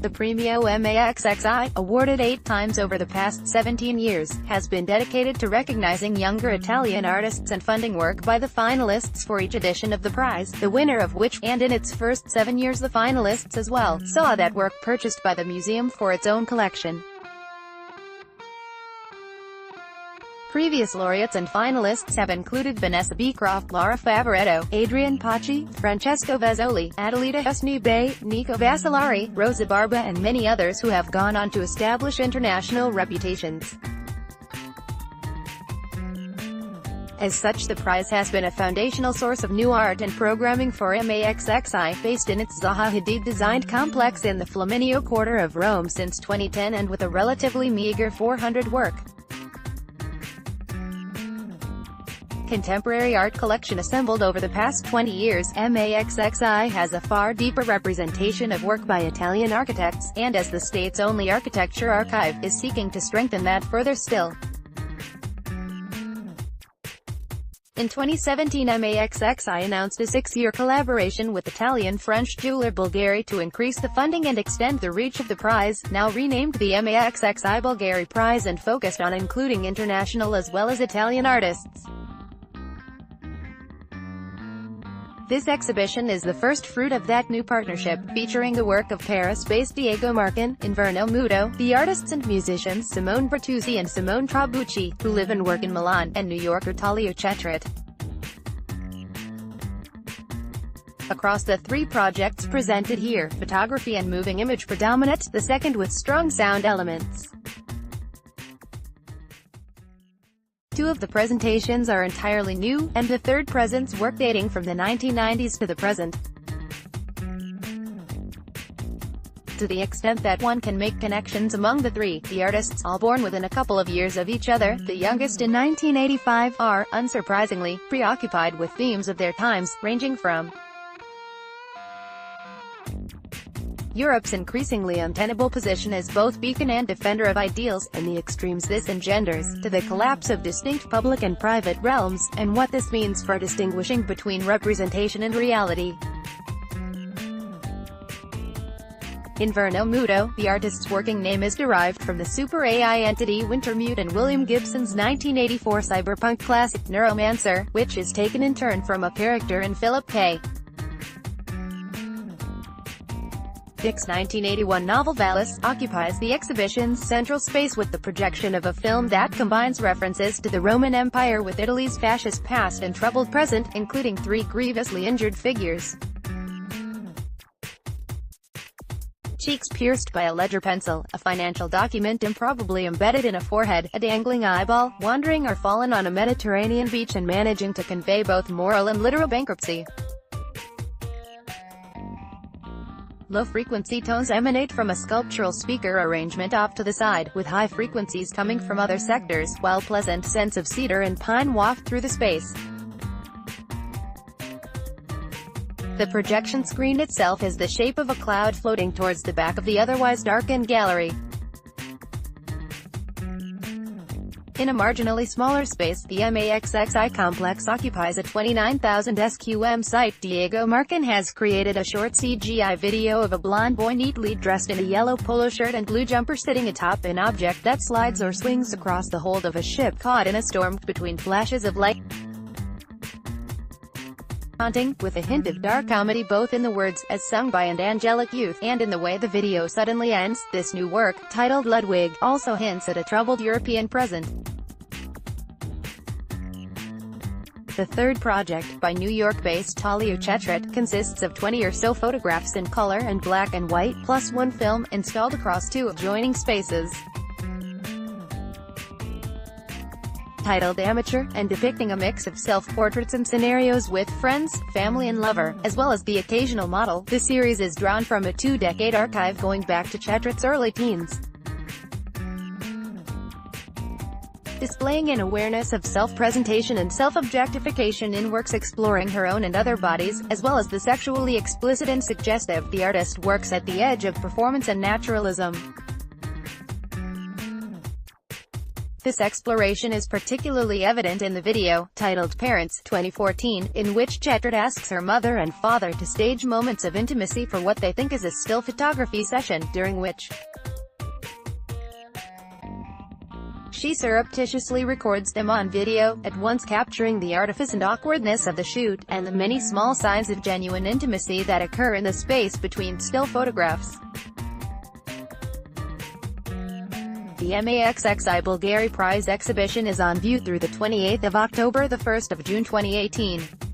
The Premio MAXXI, awarded 8 times over the past 17 years, has been dedicated to recognizing younger Italian artists and funding work by the finalists for each edition of the prize, the winner of which, and in its first 7 years the finalists as well, saw that work purchased by the museum for its own collection. Previous laureates and finalists have included Vanessa Beecroft, Lara Favaretto, Adrian Paci, Francesco Vezzoli, Adelita Husni-Bey, Nico Vascellari, Rosa Barba and many others who have gone on to establish international reputations. As such, the prize has been a foundational source of new art and programming for MAXXI, based in its Zaha Hadid-designed complex in the Flaminio quarter of Rome since 2010 and with a relatively meager 400 work. Contemporary art collection assembled over the past 20 years, MAXXI has a far deeper representation of work by Italian architects, and as the state's only architecture archive, is seeking to strengthen that further still. In 2017, MAXXI announced a 6-year collaboration with Italian-French jeweler Bulgari to increase the funding and extend the reach of the prize, now renamed the MAXXI Bulgari Prize and focused on including international as well as Italian artists. This exhibition is the first fruit of that new partnership, featuring the work of Paris-based Diego Marcan, Inverno Muto, the artists and musicians Simone Bertuzzi and Simone Trabucci, who live and work in Milan, and New Yorker Talia Chetrit. Across the 3 projects presented here, photography and moving image predominate, the second with strong sound elements. 2 of the presentations are entirely new, and the third presents work dating from the 1990s to the present. To the extent that one can make connections among the 3, the artists, all born within a couple of years of each other, the youngest in 1985, are, unsurprisingly, preoccupied with themes of their times, ranging from Europe's increasingly untenable position as both beacon and defender of ideals, and the extremes this engenders, to the collapse of distinct public and private realms, and what this means for distinguishing between representation and reality. Inverno Muto, the artist's working name is derived from the super AI entity Wintermute and William Gibson's 1984 cyberpunk classic, Neuromancer, which is taken in turn from a character in Philip K. Dick's 1981 novel Valis occupies the exhibition's central space with the projection of a film that combines references to the Roman Empire with Italy's fascist past and troubled present, including 3 grievously injured figures. Cheeks pierced by a ledger pencil, a financial document improbably embedded in a forehead, a dangling eyeball, wandering or fallen on a Mediterranean beach and managing to convey both moral and literal bankruptcy. Low-frequency tones emanate from a sculptural speaker arrangement off to the side, with high frequencies coming from other sectors, while pleasant scents of cedar and pine waft through the space. The projection screen itself is the shape of a cloud floating towards the back of the otherwise darkened gallery. In a marginally smaller space, the MAXXI complex occupies a 29,000 SQM site. Diego Marcan has created a short CGI video of a blonde boy neatly dressed in a yellow polo shirt and blue jumper sitting atop an object that slides or swings across the hold of a ship caught in a storm, between flashes of light. Haunting, with a hint of dark comedy both in the words, as sung by an angelic youth, and in the way the video suddenly ends. This new work, titled Ludwig, also hints at a troubled European present. The third project, by New York-based Talia Chetrit, consists of 20 or so photographs in color and black and white, plus 1 film, installed across 2 adjoining spaces. Titled Amateur, and depicting a mix of self-portraits and scenarios with friends, family and lover, as well as the occasional model, the series is drawn from a 2-decade archive going back to Chetrit's early teens. Displaying an awareness of self-presentation and self-objectification in works exploring her own and other bodies, as well as the sexually explicit and suggestive, the artist works at the edge of performance and naturalism. This exploration is particularly evident in the video, titled Parents, 2014, in which Chetard asks her mother and father to stage moments of intimacy for what they think is a still photography session, during which she surreptitiously records them on video, at once capturing the artifice and awkwardness of the shoot, and the many small signs of genuine intimacy that occur in the space between still photographs. The MAXXI Bulgari Prize exhibition is on view through the 28th of October to the 1st of June 2018.